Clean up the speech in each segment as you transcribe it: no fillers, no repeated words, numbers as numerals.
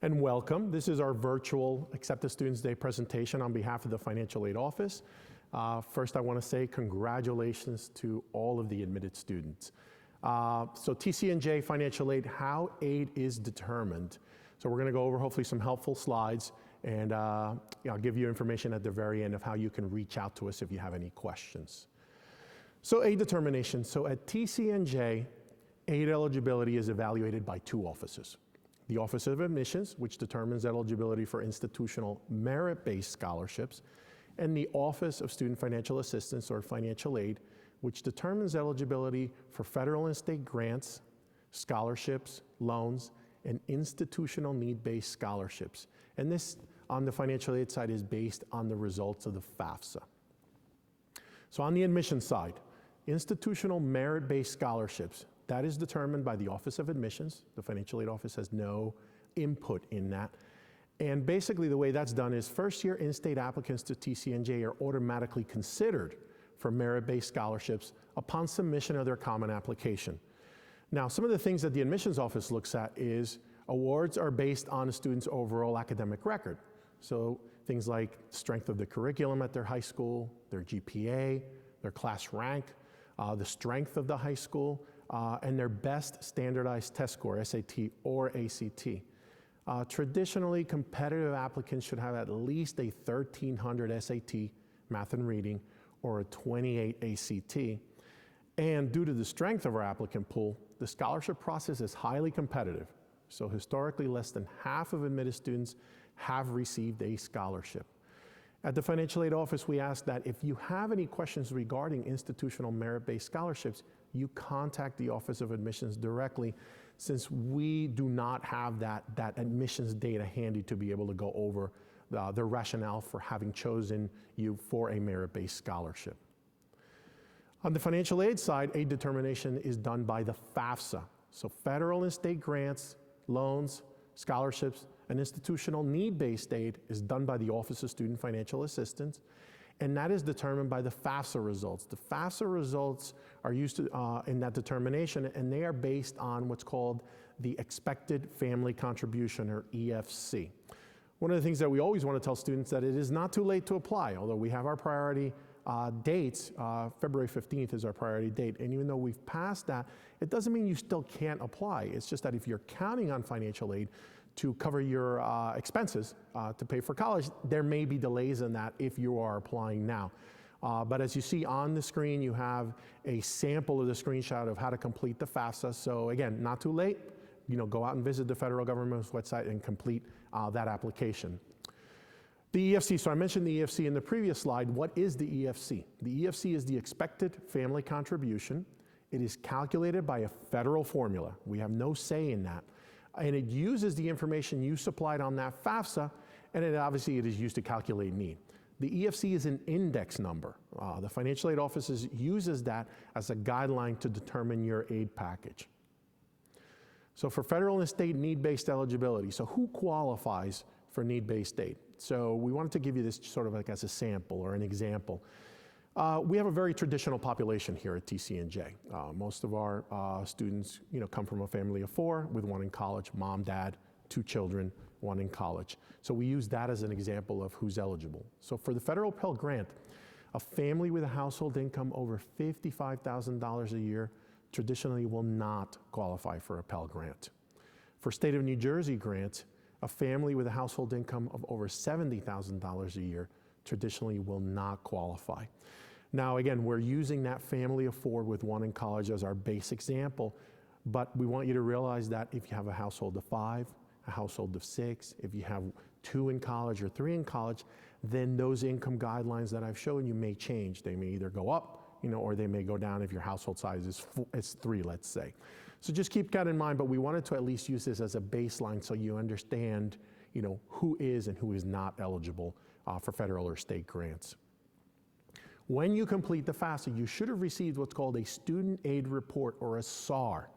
And welcome. This is our virtual Accepted Students Day presentation on behalf of the Financial Aid Office. First, I want to say congratulations to all of the admitted students. So TCNJ Financial Aid, how aid is determined. So we're going to go over hopefully some helpful slides, and I'll give you information at the very end of how you can reach out to us if you have any questions. So aid determination. So at TCNJ, aid eligibility is evaluated by two offices. The Office of Admissions, which determines eligibility for institutional merit-based scholarships, and the Office of Student Financial Assistance, or financial aid, which determines eligibility for federal and state grants, scholarships, loans, and institutional need-based scholarships. And this, on the financial aid side, is based on the results of the FAFSA. So on the admissions side, institutional merit-based scholarships, that is determined by the Office of Admissions. The Financial Aid Office has no input in that. And basically the way that's done is first-year in-state applicants to TCNJ are automatically considered for merit-based scholarships upon submission of their common application. Now, some of the things that the admissions office looks at is awards are based on a student's overall academic record. So things like strength of the curriculum at their high school, their GPA, their class rank, the strength of the high school, and their best standardized test score, SAT or ACT. Traditionally, competitive applicants should have at least a 1300 SAT, math and reading, or a 28 ACT. And due to the strength of our applicant pool, the scholarship process is highly competitive. So historically, less than half of admitted students have received a scholarship. At the Financial Aid Office, we ask that if you have any questions regarding institutional merit-based scholarships, you contact the Office of Admissions directly, since we do not have that admissions data handy to be able to go over the rationale for having chosen you for a merit-based scholarship. On the financial aid side, aid determination is done by the FAFSA. So federal and state grants, loans, scholarships, and institutional need-based aid is done by the Office of Student Financial Assistance, and that is determined by the FAFSA results. The FAFSA results are used in that determination, and they are based on what's called the Expected Family Contribution, or EFC. One of the things that we always want to tell students that it is not too late to apply, although we have our priority dates. February 15th is our priority date, and even though we've passed that, it doesn't mean you still can't apply. It's just that if you're counting on financial aid to cover your expenses to pay for college, there may be delays in that if you are applying now. But as you see on the screen, you have a sample of the screenshot of how to complete the FAFSA. So again, not too late. Go out and visit the federal government's website and complete that application. The EFC, so I mentioned the EFC in the previous slide. What is the EFC? The EFC is the Expected Family Contribution. It is calculated by a federal formula. We have no say in that. And it uses the information you supplied on that FAFSA, and obviously it is used to calculate need. The EFC is an index number. The Financial Aid Office uses that as a guideline to determine your aid package. So for federal and state need-based eligibility, so who qualifies for need-based aid? So we wanted to give you this sort of like as a sample or an example. We have a very traditional population here at TCNJ. Most of our students, come from a family of four with one in college, mom, dad, two children, one in college. So we use that as an example of who's eligible. So for the federal Pell Grant, a family with a household income over $55,000 a year traditionally will not qualify for a Pell Grant. For state of New Jersey grants, a family with a household income of over $70,000 a year traditionally will not qualify. Now again, we're using that family of four with one in college as our base example, but we want you to realize that if you have a household of five, a household of six, if you have two in college or three in college, then those income guidelines that I've shown you may change. They may either go up, or they may go down if your household size is three, let's say. So just keep that in mind, but we wanted to at least use this as a baseline so you understand, who is and who is not eligible for federal or state grants. When you complete the FAFSA, you should have received what's called a Student Aid Report, or a SAR.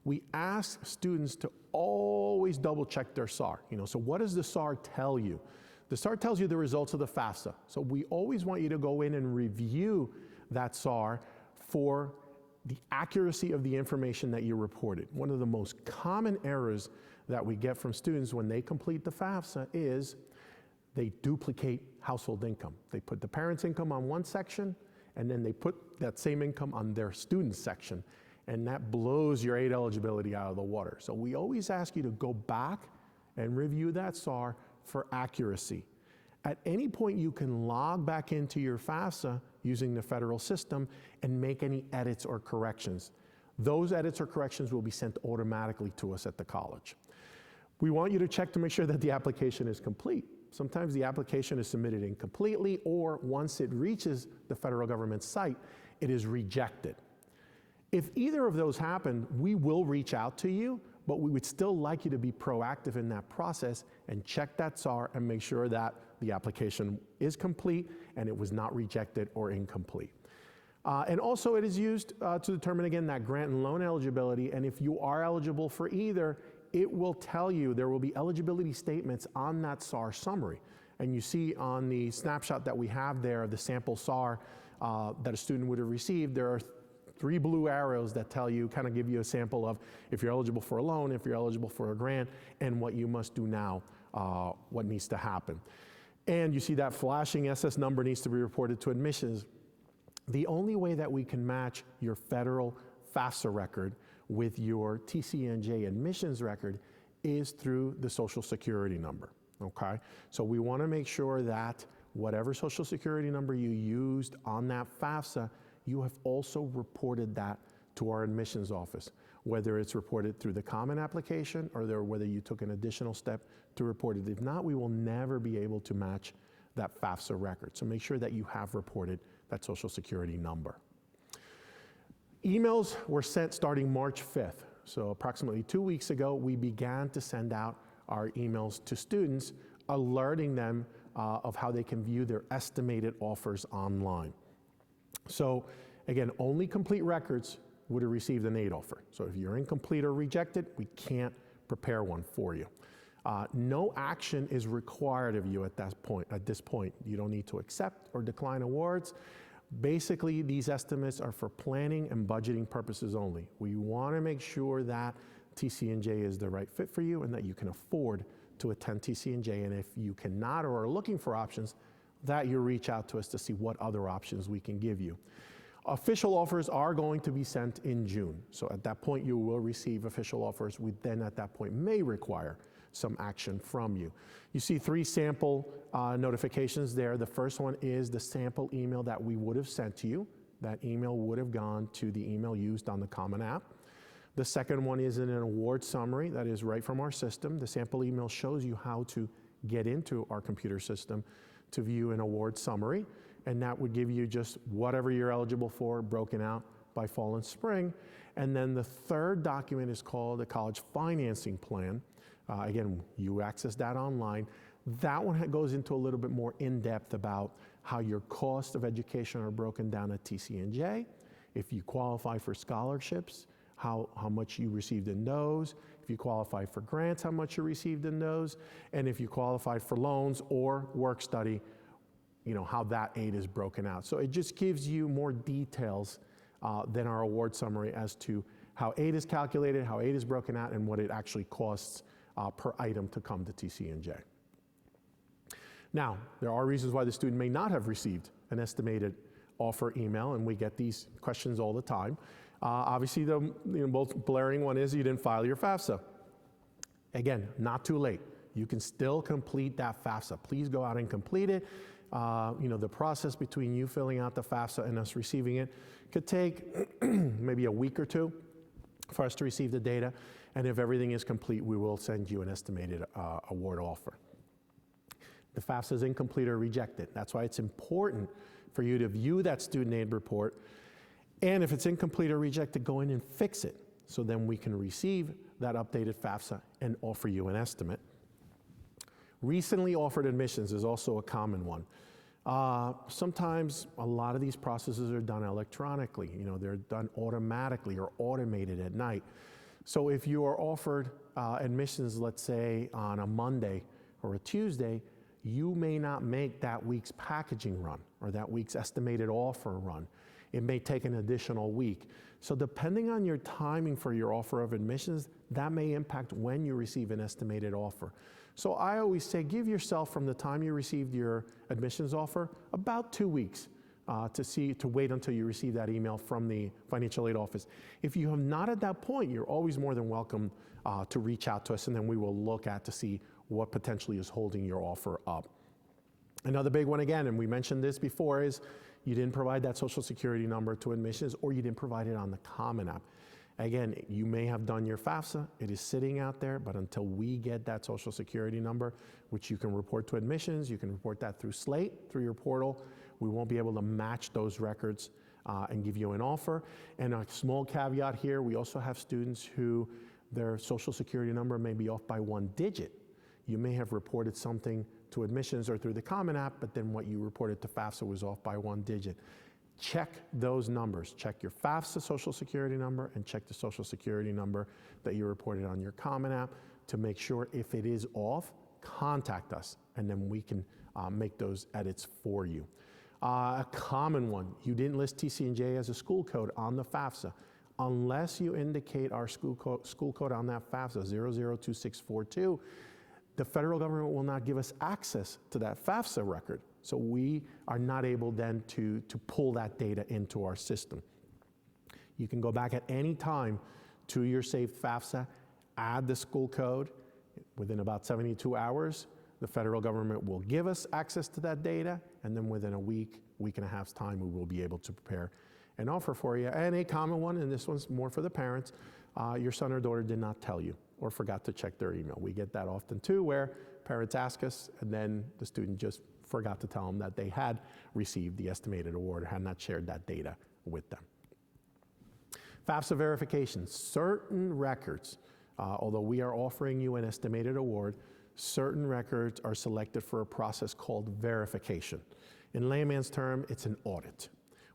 We ask students to always double check their SAR. So what does the SAR tell you? The SAR tells you the results of the FAFSA. So we always want you to go in and review that SAR for the accuracy of the information that you reported. One of the most common errors that we get from students when they complete the FAFSA is they duplicate household income. They put the parents' income on one section, and then they put that same income on their student's section, and that blows your aid eligibility out of the water. So we always ask you to go back and review that SAR for accuracy. At any point, you can log back into your FAFSA using the federal system and make any edits or corrections. Those edits or corrections will be sent automatically to us at the college. We want you to check to make sure that the application is complete. Sometimes the application is submitted incompletely, or once it reaches the federal government site, it is rejected. If either of those happen, we will reach out to you, but we would still like you to be proactive in that process and check that SAR and make sure that the application is complete and it was not rejected or incomplete. And also it is used to determine, again, that grant and loan eligibility, and if you are eligible for either, it will tell you, there will be eligibility statements on that SAR summary. And you see on the snapshot that we have there, the sample SAR that a student would have received, there are 3 blue arrows that tell you, kind of give you a sample of if you're eligible for a loan, if you're eligible for a grant, and what you must do now, what needs to happen. And you see that flashing SS number needs to be reported to admissions. The only way that we can match your federal FAFSA record with your TCNJ admissions record is through the Social Security number, okay? So we wanna make sure that whatever Social Security number you used on that FAFSA, you have also reported that to our admissions office, whether it's reported through the common application or whether you took an additional step to report it. If not, we will never be able to match that FAFSA record. So make sure that you have reported that Social Security number. Emails were sent starting March 5th. So approximately 2 weeks ago, we began to send out our emails to students, alerting them of how they can view their estimated offers online. So again, only complete records would have received an aid offer. So if you're incomplete or rejected, we can't prepare one for you. No action is required of you at this point. You don't need to accept or decline awards. Basically, these estimates are for planning and budgeting purposes only. We want to make sure that TCNJ is the right fit for you and that you can afford to attend TCNJ. And if you cannot or are looking for options, that you reach out to us to see what other options we can give you. Official offers are going to be sent in June. So at that point, you will receive official offers. We then at that point may require some action from you. You see 3 sample notifications there. The first one is the sample email that we would have sent to you. That email would have gone to the email used on the Common App. The second one is an award summary that is right from our system. The sample email shows you how to get into our computer system to view an award summary, and that would give you just whatever you're eligible for broken out by fall and spring. And then the third document is called a college financing plan. Again, you access that online. That one goes into a little bit more in-depth about how your costs of education are broken down at TCNJ, if you qualify for scholarships, how much you received in those, if you qualify for grants, how much you received in those, and if you qualified for loans or work study, you know, how that aid is broken out. So it just gives you more details than our award summary as to how aid is calculated, how aid is broken out, and what it actually costs per item to come to TCNJ. Now, there are reasons why the student may not have received an estimated offer email, and we get these questions all the time. Obviously, the most blaring one is you didn't file your FAFSA. Again, not too late. You can still complete that FAFSA. Please go out and complete it. The process between you filling out the FAFSA and us receiving it could take maybe a week or 2 for us to receive the data. And if everything is complete, we will send you an estimated award offer. The FAFSA is incomplete or rejected. That's why it's important for you to view that student aid report. And if it's incomplete or rejected, go in and fix it. So then we can receive that updated FAFSA and offer you an estimate. Recently offered admissions is also a common one. Sometimes a lot of these processes are done electronically. They're done automatically or automated at night. So if you are offered admissions, let's say on a Monday or a Tuesday, you may not make that week's packaging run or that week's estimated offer run. It may take an additional week. So depending on your timing for your offer of admissions, that may impact when you receive an estimated offer. So I always say give yourself from the time you received your admissions offer about 2 weeks to wait until you receive that email from the financial aid office. If you have not at that point, you're always more than welcome to reach out to us, and then we will look at to see what potentially is holding your offer up. Another big one again, and we mentioned this before, is you didn't provide that social security number to admissions, or you didn't provide it on the Common App. Again, you may have done your FAFSA, it is sitting out there, but until we get that social security number, which you can report to admissions, you can report that through Slate, through your portal, we won't be able to match those records and give you an offer. And a small caveat here, we also have students who their social security number may be off by 1 digit. You may have reported something to admissions or through the Common App, but then what you reported to FAFSA was off by 1 digit. Check those numbers. Check your FAFSA social security number and check the social security number that you reported on your Common App to make sure if it is off, contact us, and then we can make those edits for you. A common one, you didn't list TCNJ as a school code on the FAFSA. Unless you indicate our school code on that FAFSA, 002642, the federal government will not give us access to that FAFSA record. So we are not able then to pull that data into our system. You can go back at any time to your saved FAFSA, add the school code. Within about 72 hours, the federal government will give us access to that data, and then within a week, week and a half's time, we will be able to prepare an offer for you. And a common one, and this one's more for the parents, your son or daughter did not tell you or forgot to check their email. We get that often too, where parents ask us, and then the student just forgot to tell them that they had received the estimated award, had not shared that data with them. FAFSA verification, certain records, although we are offering you an estimated award, certain records are selected for a process called verification. In layman's term, it's an audit.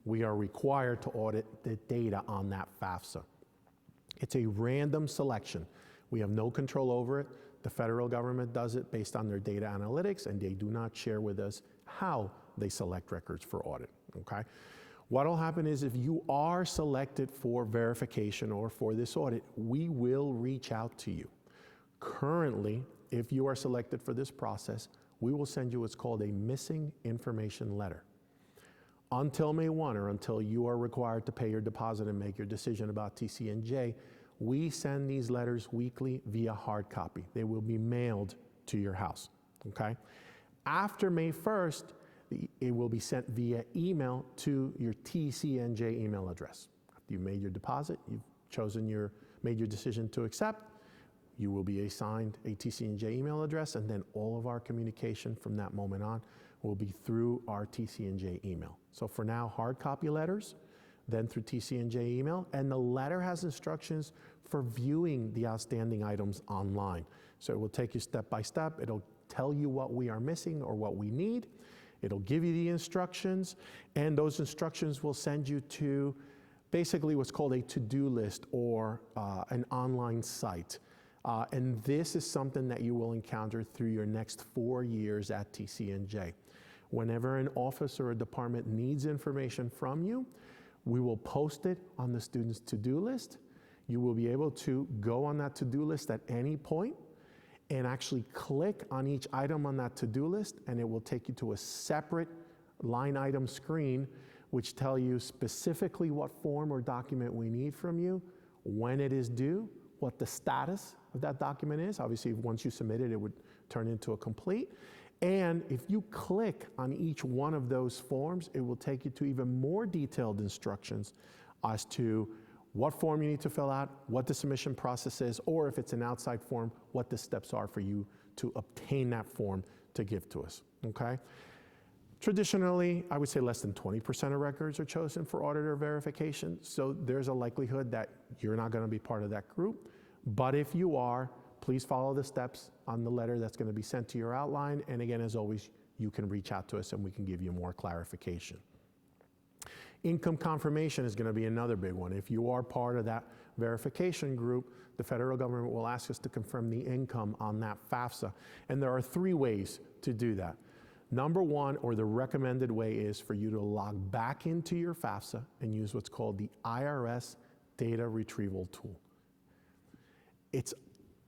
We are required to audit the data on that FAFSA. It's a random selection. We have no control over it. The federal government does it based on their data analytics, and they do not share with us how they select records for audit, okay? What will happen is if you are selected for verification or for this audit, we will reach out to you. Currently, if you are selected for this process, we will send you what's called a missing information letter. Until May 1, or until you are required to pay your deposit and make your decision about TCNJ, we send these letters weekly via hard copy. They will be mailed to your house, okay? After May 1st, it will be sent via email to your TCNJ email address. After you've made your deposit, made your decision to accept, you will be assigned a TCNJ email address, and then all of our communication from that moment on will be through our TCNJ email. So for now, hard copy letters, then through TCNJ email, and the letter has instructions for viewing the outstanding items online. So it will take you step by step. It'll tell you what we are missing or what we need. It'll give you the instructions, and those instructions will send you to basically what's called a to-do list or an online site. And this is something that you will encounter through your next 4 years at TCNJ. Whenever an office or a department needs information from you, we will post it on the student's to-do list. You will be able to go on that to-do list at any point and actually click on each item on that to-do list, and it will take you to a separate line item screen which tell you specifically what form or document we need from you, when it is due, what the status of that document is. Obviously, once you submit it, it would turn into a complete. And if you click on each one of those forms, it will take you to even more detailed instructions as to what form you need to fill out, what the submission process is, or if it's an outside form, what the steps are for you to obtain that form to give to us, okay? Traditionally, I would say less than 20% of records are chosen for auditor verification, so there's a likelihood that you're not gonna be part of that group. But if you are, please follow the steps on the letter that's gonna be sent to your outline, and again, as always, you can reach out to us and we can give you more clarification. Income confirmation is gonna be another big one. If you are part of that verification group, the federal government will ask us to confirm the income on that FAFSA. And there are 3 ways to do that. Number one, or the recommended way, is for you to log back into your FAFSA and use what's called the IRS data retrieval tool. It's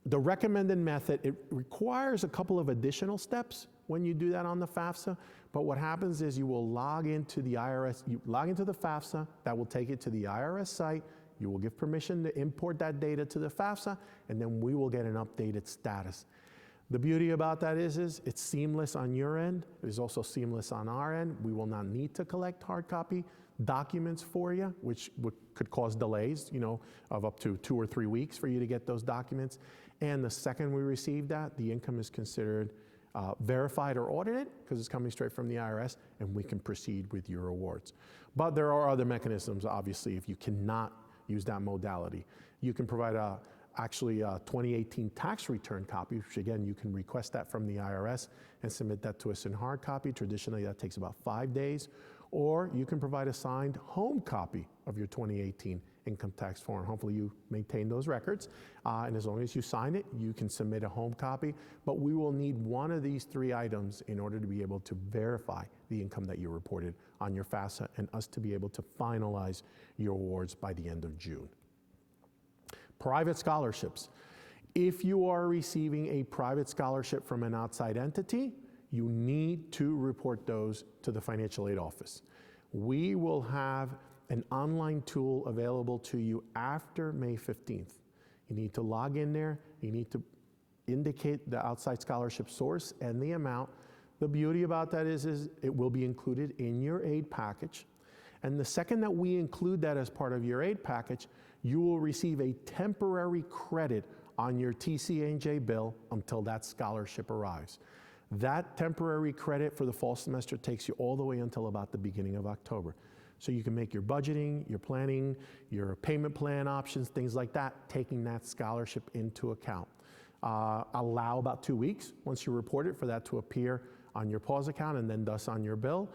the recommended method. It requires a couple of additional steps when you do that on the FAFSA, but what happens is you will log into the IRS, you log into the FAFSA, that will take you to the IRS site, you will give permission to import that data to the FAFSA, and then we will get an updated status. The beauty about that is it's seamless on your end. It is also seamless on our end. We will not need to collect hard copy documents for you, which could cause delays, of up to 2 or 3 weeks for you to get those documents. And the second we receive that, the income is considered verified or audited, because it's coming straight from the IRS, and we can proceed with your awards. But there are other mechanisms, obviously, if you cannot use that modality. You can provide actually a 2018 tax return copy, which again, you can request that from the IRS and submit that to us in hard copy. Traditionally, that takes about 5 days. Or you can provide a signed home copy of your 2018 income tax form. Hopefully you maintain those records. And as long as you sign it, you can submit a home copy. But we will need one of these 3 items in order to be able to verify the income that you reported on your FAFSA and us to be able to finalize your awards by the end of June. Private scholarships. If you are receiving a private scholarship from an outside entity, you need to report those to the financial aid office. We will have an online tool available to you after May 15th. You need to log in there. You need to indicate the outside scholarship source and the amount. The beauty about that is it will be included in your aid package. And the second that we include that as part of your aid package, you will receive a temporary credit on your TCNJ bill until that scholarship arrives. That temporary credit for the fall semester takes you all the way until about the beginning of October. So you can make your budgeting, your planning, your payment plan options, things like that, taking that scholarship into account. Allow about 2 weeks once you report it for that to appear on your pause account and then thus on your bill.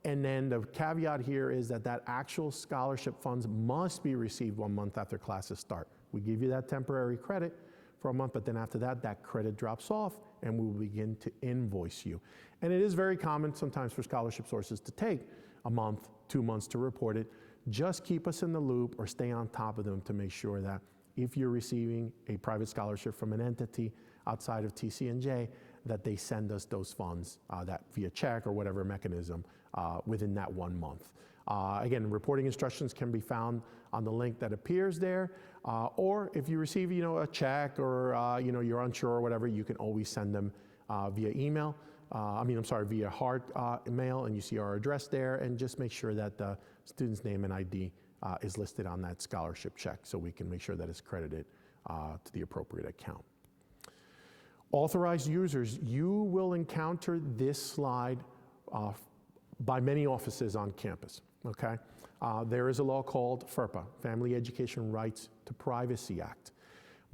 And then the caveat here is that actual scholarship funds must be received 1 month after classes start. We give you that temporary credit for a month, but then after that credit drops off and we will begin to invoice you. And it is very common sometimes for scholarship sources to take a month, 2 months to report it. Just keep us in the loop or stay on top of them to make sure that if you're receiving a private scholarship from an entity outside of TCNJ, that they send us those funds that via check or whatever mechanism within that 1 month. Again, reporting instructions can be found on the link that appears there, or if you receive a check or you're unsure or whatever, you can always send them via email. Via hard mail, and you see our address there, and just make sure that the student's name and ID is listed on that scholarship check so we can make sure that it's credited to the appropriate account. Authorized users, you will encounter this slide by many offices on campus, okay? There is a law called FERPA, Family Education Rights to Privacy Act.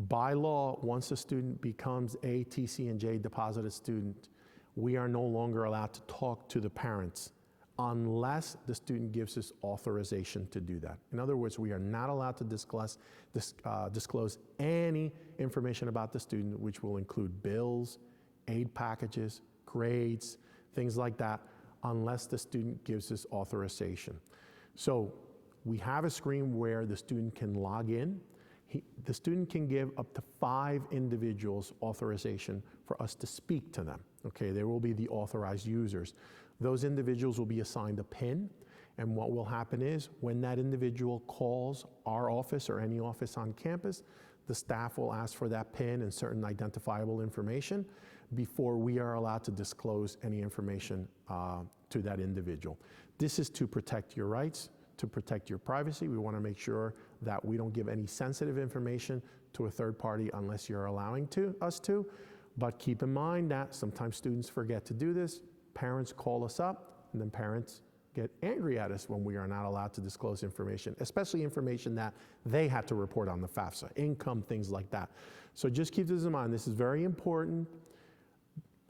By law, once a student becomes a TCNJ deposited student, we are no longer allowed to talk to the parents unless the student gives us authorization to do that. In other words, we are not allowed to disclose any information about the student, which will include bills, aid packages, grades, things like that, unless the student gives us authorization. So we have a screen where the student can log in. The student can give up to 5 individuals authorization for us to speak to them. Okay, there will be the authorized users. Those individuals will be assigned a PIN, and what will happen is when that individual calls our office or any office on campus, the staff will ask for that PIN and certain identifiable information before we are allowed to disclose any information to that individual. This is to protect your rights, to protect your privacy. We want to make sure that we don't give any sensitive information to a third party unless you're allowing us to. But keep in mind that sometimes students forget to do this. Parents call us up, and then parents get angry at us when we are not allowed to disclose information, especially information that they had to report on the FAFSA, income, things like that. So just keep this in mind. This is very important.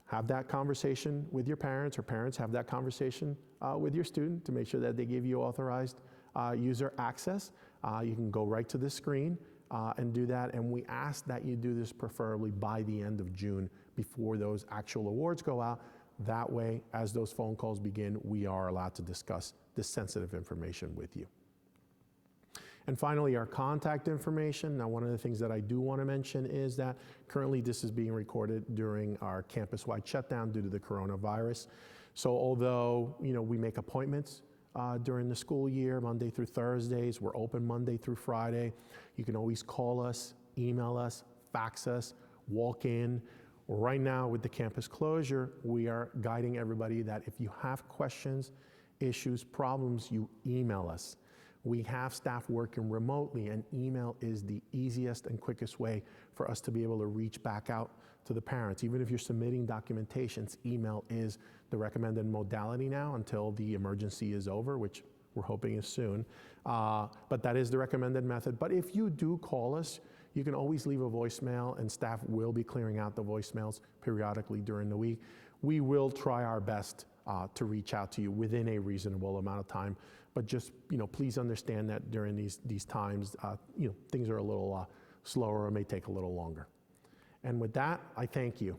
Have that conversation with your parents, or parents have that conversation with your student to make sure that they give you authorized user access. You can go right to the screen and do that, and we ask that you do this preferably by the end of June before those actual awards go out. That way, as those phone calls begin, we are allowed to discuss this sensitive information with you. And finally, our contact information. Now, one of the things that I do want to mention is that currently this is being recorded during our campus-wide shutdown due to the coronavirus. So although, we make appointments during the school year, Monday through Thursdays, we're open Monday through Friday. You can always call us, email us, fax us, walk in. Right now, with the campus closure, we are guiding everybody that if you have questions, issues, problems, you email us. We have staff working remotely, and email is the easiest and quickest way for us to be able to reach back out to the parents. Even if you're submitting documentations, email is the recommended modality now until the emergency is over, which we're hoping is soon. But that is the recommended method. But if you do call us, you can always leave a voicemail, and staff will be clearing out the voicemails periodically during the week. We will try our best to reach out to you within a reasonable amount of time. But just, please understand that during these times, things are a little slower or may take a little longer. And with that, I thank you.